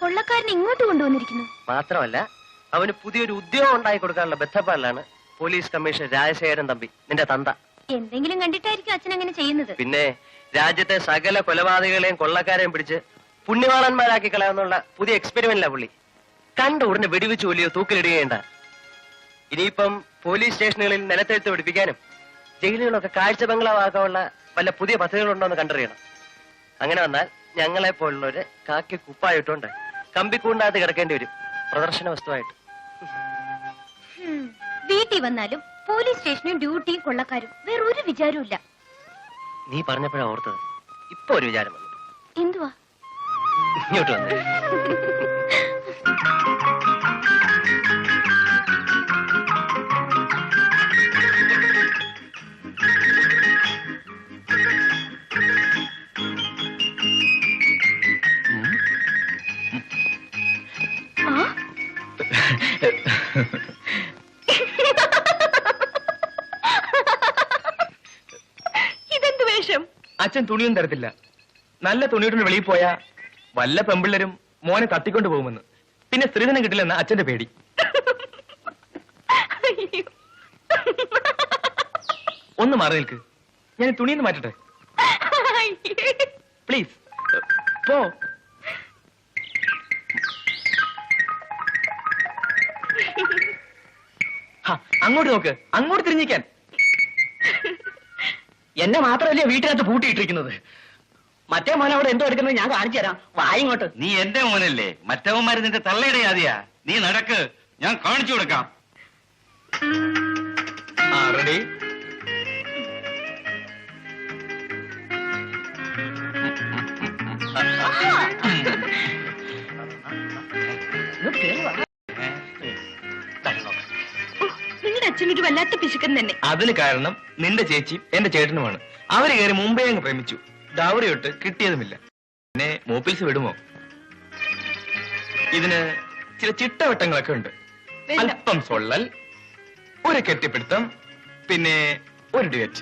കൊള്ളക്കാരനെ ഇങ്ങോട്ട് കൊണ്ടുവന്നിരിക്കുന്നു. മാത്രമല്ല അവന് പുതിയൊരു ഉദ്യോഗം ഉണ്ടാക്കി കൊടുക്കാനുള്ള ബന്ധപ്പാടിലാണ് പോലീസ് കമ്മീഷണർ രാജശേഖരൻ തമ്പി, നിന്റെ തന്ത. എന്തെങ്കിലും കണ്ടിട്ടായിരിക്കും അച്ഛൻ അങ്ങനെ ചെയ്യുന്നത്. പിന്നെ രാജ്യത്തെ സകല കൊലപാതകളെയും കൊള്ളക്കാരെയും പിടിച്ച് പുണ്യവാളന്മാരാക്കി കളയാന്നുള്ള പുതിയ എക്സ്പെരിമെന്റിലാ പുള്ളി. കണ്ട ഉടനെ വെടിവെച്ച് കൊല്ലിയോ തൂക്കിലിടുകയുണ്ട. ഇനിയിപ്പം പോലീസ് സ്റ്റേഷനുകളിൽ നിലത്തെഴുത്ത് പിടിപ്പിക്കാനും ജയിലുകളൊക്കെ കാഴ്ച ബംഗ്ലാവാക്കാനുള്ള വല്ല പുതിയ പദ്ധതികളുണ്ടോ എന്ന് കണ്ടറിയണം. അങ്ങനെ വന്നാൽ ഞങ്ങളെ പോലുള്ളവര് കാക്കി കുപ്പായിട്ടുണ്ട് കമ്പിക്കൂണ്ടാത്ത് കിടക്കേണ്ടി വരും പ്രദർശന വസ്തുവായിട്ട്. വീട്ടിൽ വന്നാലും പോലീസ് സ്റ്റേഷനും ഡ്യൂട്ടിയും കൊള്ളക്കാരും വേറൊരു വിചാരവും ഇല്ല. നീ പറഞ്ഞപ്പോഴാ ഓർത്തത്, ഇപ്പൊ ഒരു വിചാരം വന്നു. എന്തുവാ? ഇങ്ങോട്ട് വന്നേ. ഇതെന്ത് വേഷം? അച്ഛൻ തുണിയൊന്നും തരത്തില്ല. നല്ല തുണിയുടെ വെളിയിൽ പോയാ വല്ല പെമ്പിള്ളരും മോനെ തട്ടിക്കൊണ്ട് പോകുമെന്ന്, പിന്നെ സ്ത്രീധനം കിട്ടില്ലെന്ന അച്ഛന്റെ പേടി. ഒന്ന് മാറി നിൽക്ക്, ഞാൻ തുണിയൊന്ന് മാറ്റട്ടെ പ്ലീസ്. പോ. അങ്ങോട്ട് നോക്ക്, അങ്ങോട്ട് തിരിഞ്ഞിക്കാൻ. എന്നെ മാത്രമല്ലേ വീട്ടിനകത്ത് പൂട്ടിയിട്ടിരിക്കുന്നത്. മറ്റേ മോൻ അവിടെ എന്തോ എടുക്കുന്നത് ഞാൻ കാണിച്ചു തരാം. വായിങ്ങോട്ട്. നീ എന്റെ മോനല്ലേ, മറ്റവന്മാര് നിന്റെ തള്ളയുടെ ആദ്യാ. നീ നടക്ക്, ഞാൻ കാണിച്ചു കൊടുക്കാം. റെഡി? നിങ്ങളുടെ അച്ഛനൊരു വല്ലാത്ത പിശുക്കൻ തന്നെ. അതിന് കാരണം നിന്റെ ചേച്ചിയും എന്റെ ചേട്ടനുമാണ്. അവര് കയറി മുമ്പേ അങ്ങ് പ്രേമിച്ചു. ഡൗറി തൊട്ട് കിട്ടിയതുമില്ല. പിന്നെ മൂപ്പിൽസ് വിടുമോ? ഇതിന് ചില ചിട്ടവട്ടങ്ങളൊക്കെ ഉണ്ട്. അല്പം സൊള്ളൽ, ഒരു കെട്ടിപ്പിടുത്തം, പിന്നെ ഒരു duet.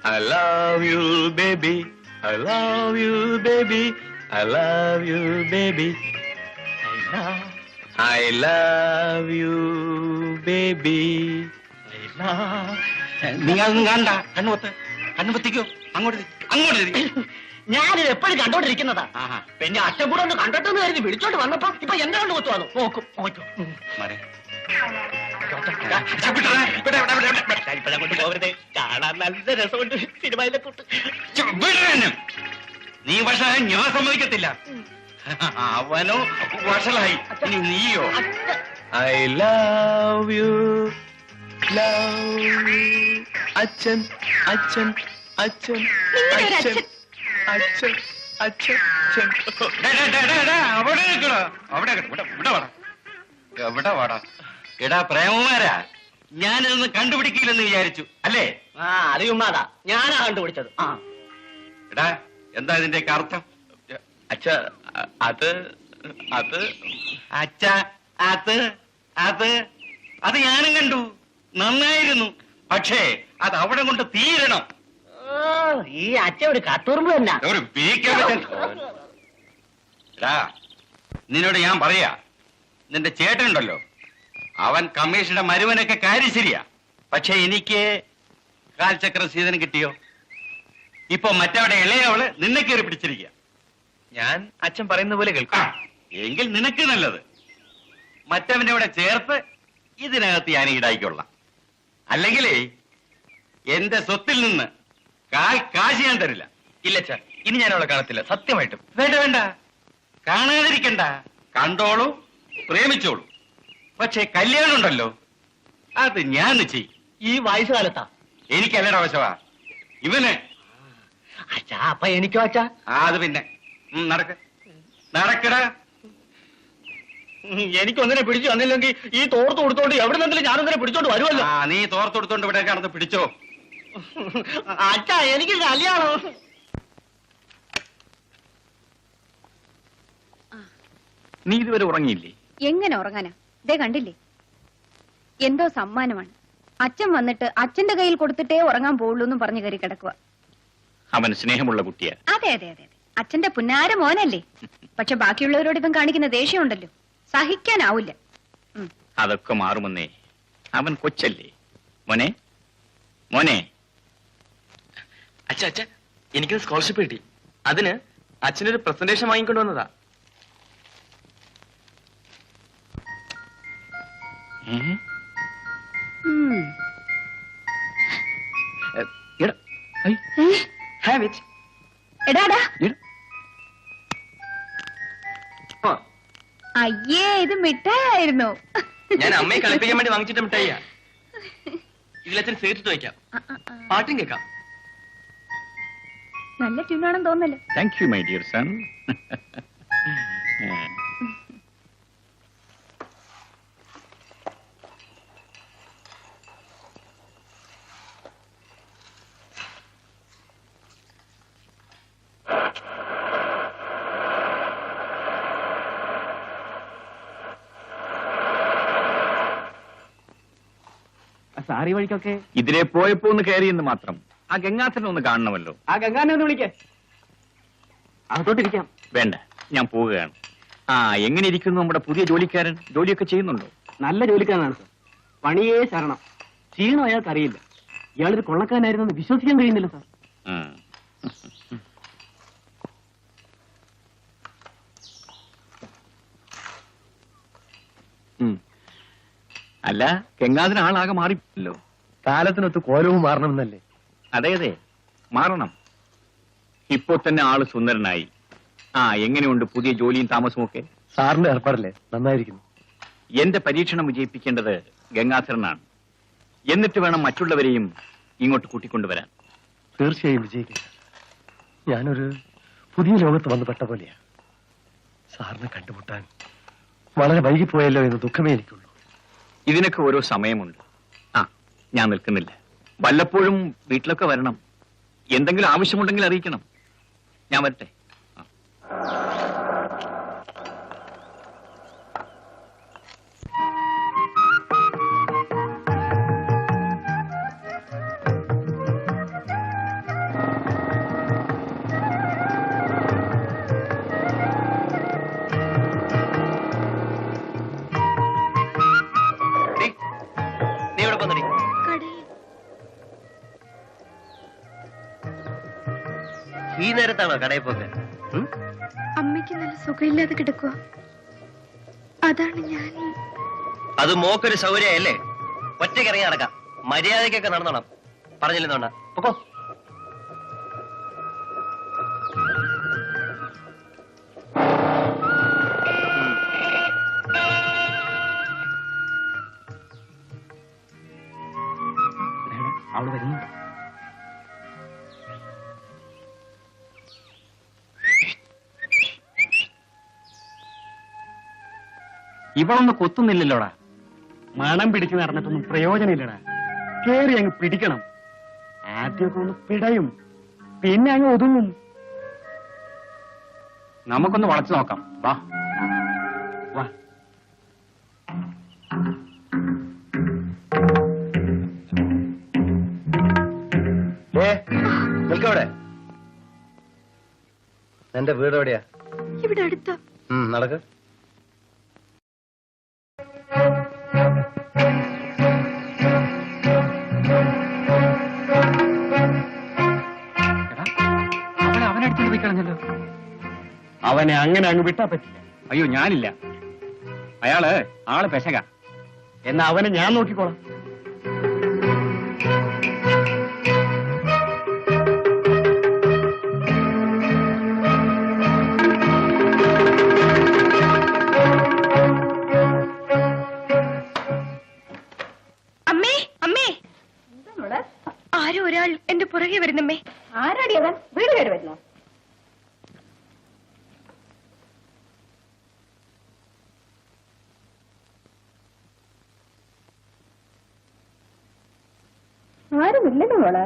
I love you baby, I love you baby, I love you baby, I love you baby, I love. നീ അതൊന്നും കണ്ട, കണ്ണുപത്ത് കണ്ണുപത്തിക്കോ. അങ്ങോട്ട് അങ്ങോട്ട്. ഞാനിത് എപ്പോഴും കണ്ടോണ്ടിരിക്കുന്നതാ. പിന്നെ അച്ഛൻ കൂടെ ഒന്ന് കണ്ടോട്ടെന്ന് കരുതി വിളിച്ചോണ്ട് വന്നപ്പോ ഇപ്പൊ എന്റെ കണ്ടു കൊത്തുവാന്നു. നോക്കും പോകരുത്, കാണാൻ നല്ല രസമുണ്ട് സിനിമയിലെ കൂട്ട്. നീ വഷളായി ഞാൻ സമ്മതിക്കത്തില്ല. അവനോ വഷളായി, ഇനി നീയോ? I love you, love you. അച്ഛൻ അച്ഛൻ അച്ഛൻ അച്ഛൻ അച്ഛൻ അച്ഛൻ. അവിടെ നിൽക്കണോ? അവിടെ എവിടെ വാടാ? എടാ പ്രേമമാരാ, ഞാനിതൊന്നും കണ്ടുപിടിക്കില്ലെന്ന് വിചാരിച്ചു അല്ലേ? അത് ചുമ്മാതാ, ഞാനാ കണ്ടുപിടിച്ചത്. എടാ, എന്താ ഇതിന്റെയൊക്കെ അർത്ഥം? അച്ഛ അത് അത് അച്ഛ അത് അത് അത് ഞാനും കണ്ടു, നന്നായിരുന്നു. പക്ഷേ അത് അവിടെ കൊണ്ട് തീരണം. ഈ അച്ഛൻ ഒരു കത്തുറുമ്പ് തന്നെ. ഒരു നിന്നോട് ഞാൻ പറയാ, നിന്റെ ചേട്ടനുണ്ടല്ലോ, അവൻ കമ്മീഷന്റെ മരുവനൊക്കെ കാര്യം ശരിയാ. പക്ഷെ എനിക്ക് കാൽചക്ര സീതനം കിട്ടിയോ? ഇപ്പൊ മറ്റവിടെ ഇളയവള് നിന്നെ കയറി പിടിച്ചിരിക്കുക. ഞാൻ അച്ഛൻ പറയുന്ന പോലെ കേൾക്കാം. എങ്കിൽ നിനക്ക് നല്ലത് മറ്റവന്റെ അവിടെ ചേർത്ത് ഇതിനകത്ത് ഞാൻ ഈടായിക്കൊള്ളാം. അല്ലെങ്കിലേ എന്റെ സ്വത്തിൽ നിന്ന് കാശ് ഞാൻ തരില്ല. ഇല്ല അച്ഛാ, ഇനി ഞാൻ അവളെ കാണത്തില്ല, സത്യമായിട്ടും. വേണ്ട വേണ്ട, കാണാതിരിക്കണ്ട. കണ്ടോളൂ, പ്രേമിച്ചോളൂ. പക്ഷെ കല്യാണം ഉണ്ടല്ലോ, അത് ഞാൻ ചെയ്യും. ഈ വയസ്സുകാലത്താ? എനിക്കല്ലട വശവാ, ഇവന്. അച്ഛാ, അപ്പൊ എനിക്കോ അച്ഛാ? അത് പിന്നെ നടക്കടാ. എനിക്കൊന്നിനെ പിടിച്ചു വന്നില്ലെങ്കിൽ ഈ തോർത്ത് കൊടുത്തോണ്ട് എവിടെ നിന്നെങ്കിലും ഞാനൊന്നിനെ പിടിച്ചോണ്ട് വരുമല്ലോ. നീ തോർത്ത് കൊടുത്തോണ്ട് ഇവിടെ കടന്ന് പിടിച്ചോ. അച്ഛാ, എനിക്ക് കല്യാണം. നീ ഇതുവരെ ഉറങ്ങിയില്ലേ? എങ്ങനെ ഉറങ്ങാനാ? ദേ കണ്ടില്ലേ, എന്തോ സമ്മാനമാണ്. അച്ഛൻ വന്നിട്ട് അച്ഛന്റെ കയ്യിൽ കൊടുത്തിട്ടേ ഉറങ്ങാൻ പോവുള്ളൂ എന്നും പറഞ്ഞു കയറി കിടക്കുക. അവൻ സ്നേഹമുള്ള കുട്ടിയാ. അതെ അതെ അതെ അതെ, അച്ഛന്റെ പുന്നാര മോനല്ലേ. പക്ഷെ ബാക്കിയുള്ളവരോട് ഇവൻ കാണിക്കുന്ന ദേഷ്യമുണ്ടല്ലോ, സഹിക്കാനാവില്ല. അതൊക്കെ മാറുമെന്നേ. അവൻ കൊച്ചല്ലേ. മോനെ മോനെ. അച്ഛ അച്ഛ, എനിക്കൊരു സ്കോളർഷിപ്പ് കിട്ടി. അതിന് അച്ഛനൊരു പ്രസന്റേഷൻ വാങ്ങിക്കൊണ്ട് വന്നതാ. എടാടാ, അയ്യേ, ഇത് മിഠായിരുന്നു. ഞാൻ അമ്മയെ കളിപ്പിക്കാൻ വേണ്ടി വാങ്ങിച്ചിട്ട് മിഠായിയാ. ഇതിലച്ഛൻ സേർത്തിട്ട് വയ്ക്കാം, പാട്ടും കേൾക്കാം. നല്ല ട്യൂണാണെന്ന് തോന്നല്ലോ. Thank you my dear son. സാറി വഴിക്കൊക്കെ ഇതിലെ പോയപ്പോ ഒന്ന് കയറിയെന്ന് മാത്രം. ആ ഗംഗാധരനെ ഒന്ന് കാണണമല്ലോ. ആ ഗംഗാനെ ഒന്ന് വിളിക്കേ. അകത്തോട്ടിരിക്കാം. വേണ്ട, ഞാൻ പോവുകയാണ്. ആ, എങ്ങനെ ഇരിക്കുന്നു നമ്മുടെ പുതിയ ജോലിക്കാരൻ? ജോലിയൊക്കെ ചെയ്യുന്നുണ്ടോ? നല്ല ജോലിക്കാരനാണ് സാർ. പണിയേ ശരണം. ക്ഷീണം അയാൾക്ക് അറിയില്ല. ഇയാളൊരു കൊള്ളക്കാരനായിരുന്നെന്ന് വിശ്വസിക്കാൻ കഴിയുന്നില്ല സാർ. അല്ല, ഗംഗാധരൻ ആളാകെ മാറിയല്ലോ. കാലത്തിനൊത്ത് കോലവും മാറണമെന്നല്ലേ? അതെ അതെ, മാറണം. ഇപ്പോ തന്നെ ആള് സുന്ദരനായി. ആ, എങ്ങനെയുണ്ട് പുതിയ ജോലിയും താമസവും ഒക്കെ? സാറിന്റെ ഏർപ്പാടല്ലേ, നന്നായിരിക്കുന്നു. എന്റെ പരീക്ഷണം വിജയിപ്പിക്കേണ്ടത് ഗംഗാധരനാണ്. എന്നിട്ട് വേണം മറ്റുള്ളവരെയും ഇങ്ങോട്ട് കൂട്ടിക്കൊണ്ടുവരാൻ. തീർച്ചയായും വിജയിക്കും. ഞാനൊരു പുതിയ ലോകത്ത് വന്നു പെട്ട പോലെയാ. സാറിനെ കണ്ടുമുട്ടാൻ വളരെ വൈകിപ്പോയല്ലോ എന്ന് ദുഃഖമേ എനിക്കുള്ളൂ. ഇതിനൊക്കെ ഓരോ സമയമുണ്ട്. ആ, ഞാൻ നിൽക്കുന്നില്ല. വല്ലപ്പോഴും വീട്ടിലൊക്കെ വരണം. എന്തെങ്കിലും ആവശ്യമുണ്ടെങ്കിൽ അറിയിക്കണം. ഞാൻ വരട്ടെ. നീ ഇവിടെ പോന്നടി. ഈ നേരത്താണോ കടയിൽ പോക്ക്? അമ്മയ്ക്ക് നല്ല സുഖമില്ലാതെ കിടക്കുക. അതാണ് ഞാൻ. അത് മോക്കൊരു സൗകര്യമല്ലേ? ഒറ്റയ്ക്ക് ഇറങ്ങി നടക്കാം. മര്യാദയ്ക്കൊക്കെ നടന്നോണം. പറഞ്ഞില്ലെന്നോണ്ട പൊക്കോ. അവള് വരുന്നുണ്ട്. ഇവളൊന്ന് കൊത്തുന്നില്ലല്ലോടാ. മണം പിടിച്ച് നടന്നിട്ടൊന്നും പ്രയോജനമില്ലടാ. കേറി അങ്ങ് പിടിക്കണം. ആദ്യമൊക്കെ ഒന്ന് പിടയും, പിന്നെ അങ്ങ് ഒതുങ്ങും. നമുക്കൊന്ന് വളച്ചു നോക്കാം. വാ വാ. നിൽക്കവിടെ. എന്റെ വീട് എവിടെയാ? ഇവിടെ അടുത്ത. നടക്ക്. അവനടുത്ത് പോയി കളഞ്ഞല്ലോ. അവനെ അങ്ങനെ അങ്ങ് വിട്ടാ പറ്റില്ല. അയ്യോ, ഞാനില്ല. അയാള് ആള് പെശക. എന്നാ അവനെ ഞാൻ നോക്കിക്കോളാം. അമ്മേ, അമ്മേ, ആരോ ഒരാൾ എന്റെ പുറകെ വരുന്നമ്മേ. ആരാടിയവൻ? വീട് കയറി വരുന്നോ? ആരുമില്ലല്ലോ മോളെ.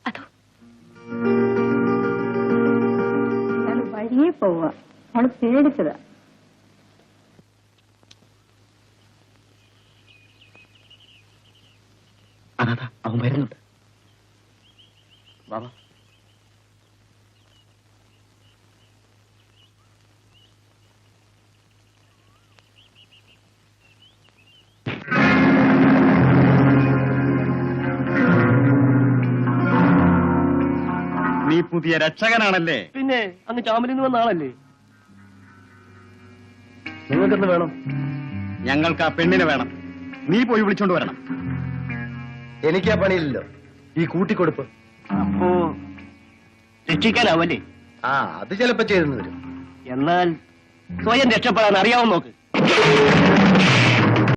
അതോ വഴിയെ പോവാ. അവള് പേടിച്ചതാ. അതാ അവൻ വരുന്നുണ്ട്. ബാബാ. നീ പുതിയ രക്ഷകനാണല്ലേ? പിന്നെ അങ്ങ് ചാമലിൽ നിന്ന് വന്ന ആളല്ലേ? നിങ്ങൾക്കെന്ത് വേണം? ഞങ്ങൾക്ക് ആ പെണ്ണിനെ വേണം. നീ പോയി വിളിച്ചോണ്ട് വരണം. എനിക്ക് ആ പണിയില്ലല്ലോ, ഈ കൂട്ടിക്കൊടുപ്പ്. അപ്പോ രക്ഷിക്കാനാവല്ലേ? ആ, അത് ചിലപ്പോ ചെയ്തെന്ന് വരും. എന്നാൽ സ്വയം രക്ഷപ്പെടാൻ അറിയാവും നോക്ക്.